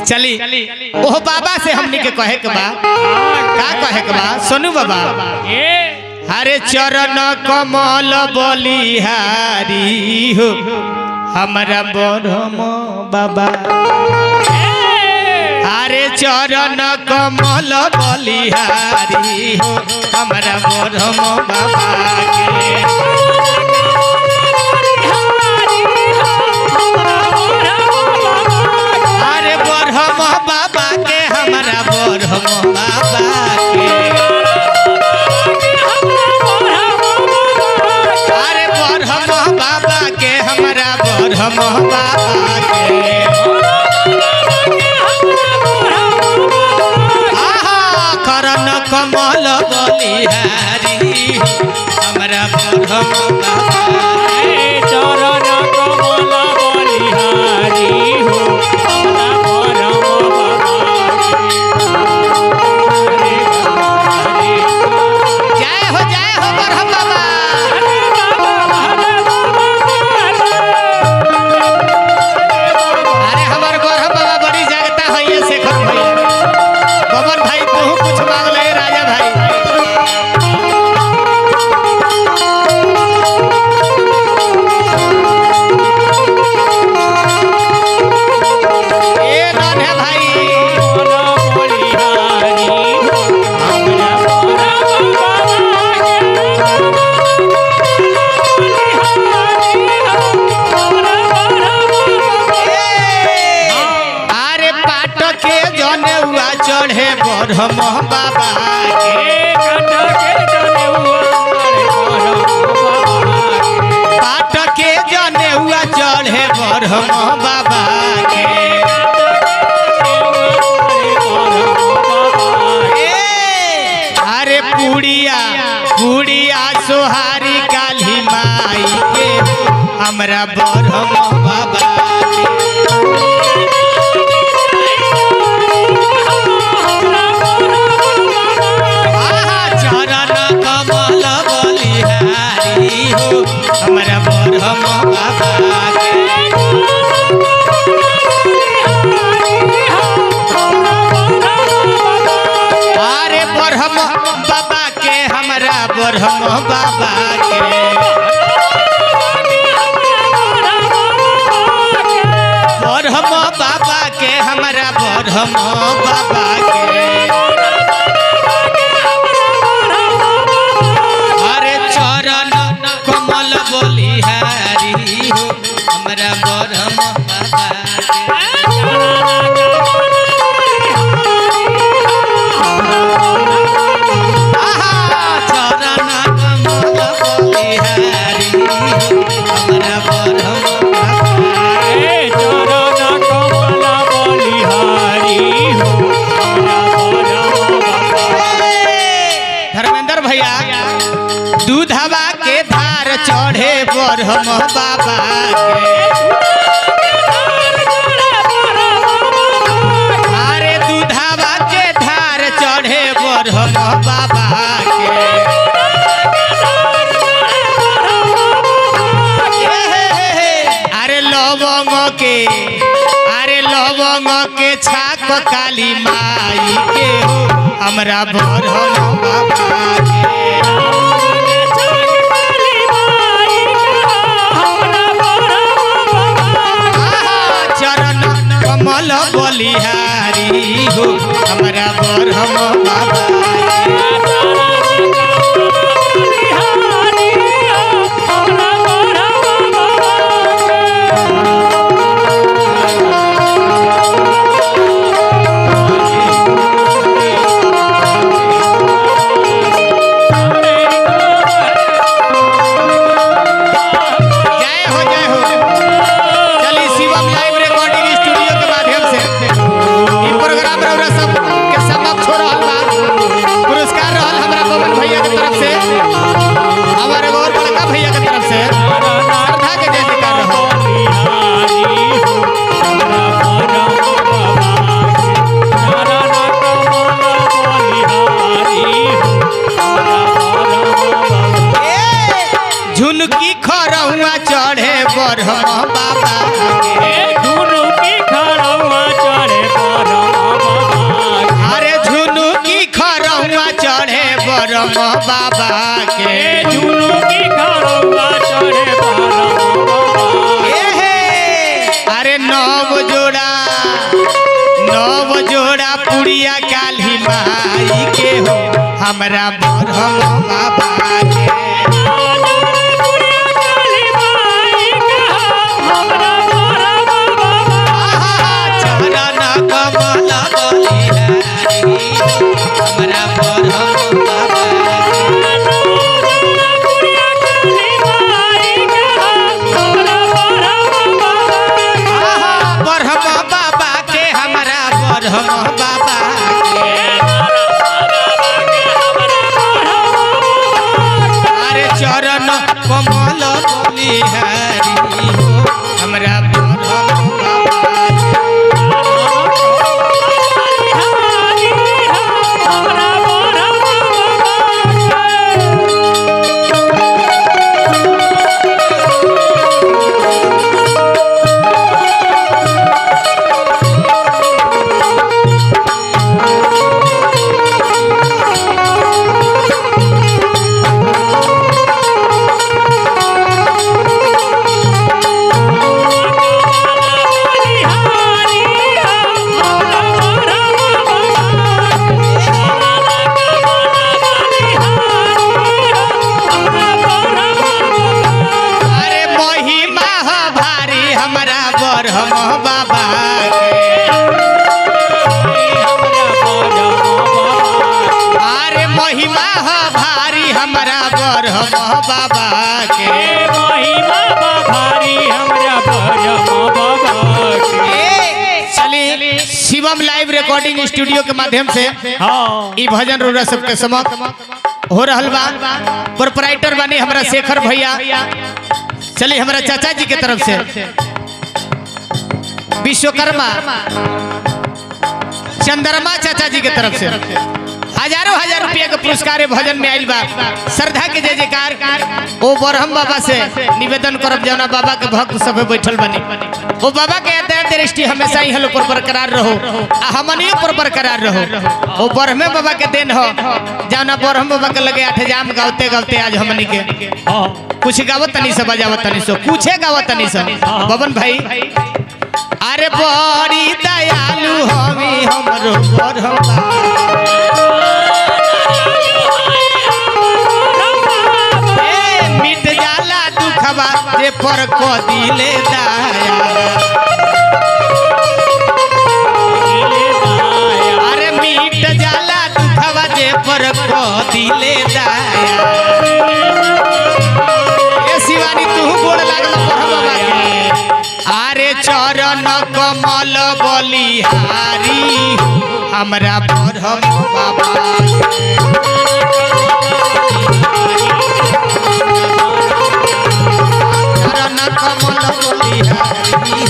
चली ओह बाबा से हमनी के कहे के बा का कहे के बा सोनू बाबा हरे चरण कमल बलिहारी हो हमारा ब्रह्म बाबा हरे चरण कमल बलिहारी हो हमारा ब्रह्म बाबा अरे ब्रह्म बाबा के हमारा ब्रह्म बाबा के अरे ब्रह्म बाबा के हमारा ब्रह्म बाबा के करण कमल बलिहारी हमारा ब्रह्म बाबा चरण कमल बलिहारी हो हमारा जय हो ब्रह्म बाबा अरे हमार ब्रह्म बाबा बड़ी जागता है ये शेखर भैया बबन भाई तू कुछ मांग ले राजा भाई ए राधे भाई अरे पाट के जनेउआ चढ़े ब्रह्म बाबा पाट के जनेउआ चढ़े ब्रह्म बाबा के अरे पुड़िया सोहारी काली माई के हमरा ब्रह्म बाबा चरण कमल बलिहारी हो हमरा ब्रह्म बाबा अरे ब्रह्म बाबा के हमरा ब्रह्म बाबा के ब्रह्म बाबा के हमरा ब्रह्म बाबा के अरे चरण कमल बलिहारी हो हमरा ब्रह्म बाबा चरण कमल बलिहारी हो हमरा ब्रह्म धर्मेंद्र भैया दूधवा के धार चढ़े ब्रह्म बाबा के अरे दूधवा के धार चढ़े ब्रह्म बाबा के अरे लवंग के छाक काली माई के हो हमरा ब्रह्म बाबा के चरण कमल बलिहारी हो हमरा ब्रह्म बाबा पुरस्कार रहल हमरा बबन भैया के तरफ से पुड़िया काली माई के हो हमरा बरहम बाबा के चरण कमल बलिहारी हमरा बरहम बाबा हम बाबा अरे चरण कमल बलिहारी हमरा बरहम बाबा बरहम बाबा अरे महिमा है भारी हमारा बरहम बाबा के महिमा भारी हमरा बरहम बाबा के चलिए शिवम लाइव रिकॉर्डिंग स्टूडियो के माध्यम से ई भजन रोरा सबके समक्ष हो रहल बा। प्रोपराइटर बने हमरा शेखर भैया। चलिए हमरा चाचा जी के तरफ से विश्वकर्मा चंद्रमा चाचा जी के तरफ से हजारों हजार रुपया के पुरस्कार भजन में आयल बा। श्रद्धा के जय जयकार ओ बरहम बाबा से निवेदन करब जौना बाबा के भक्त सब बैठल बनी ओ बाबा के दृष्टि हमेशा ही हलो पर बरकरार रहो आ हमनियो पर बरकरार रहो। ओ बरहमे बाबा के देन हो जौना बरहम बाबा के लगे 8 जाम गावते गावते आज हमनी के कुछ गावत तनी से बजावत तनी सो कुछ गावत तनी से बबन भाई अरे बड़ी दयालु हमी हमरो बरहम मिट जाला दुखबा जे पर को दिले दाया अरे मिट जाला दुखबा जे पर को दिले दाया ए शिवानी तू गोड़ लागल बरहम बाबा के अरे चरण कमल बलिहारी हमरा बरहम बाबा चरण कमल बलिहारी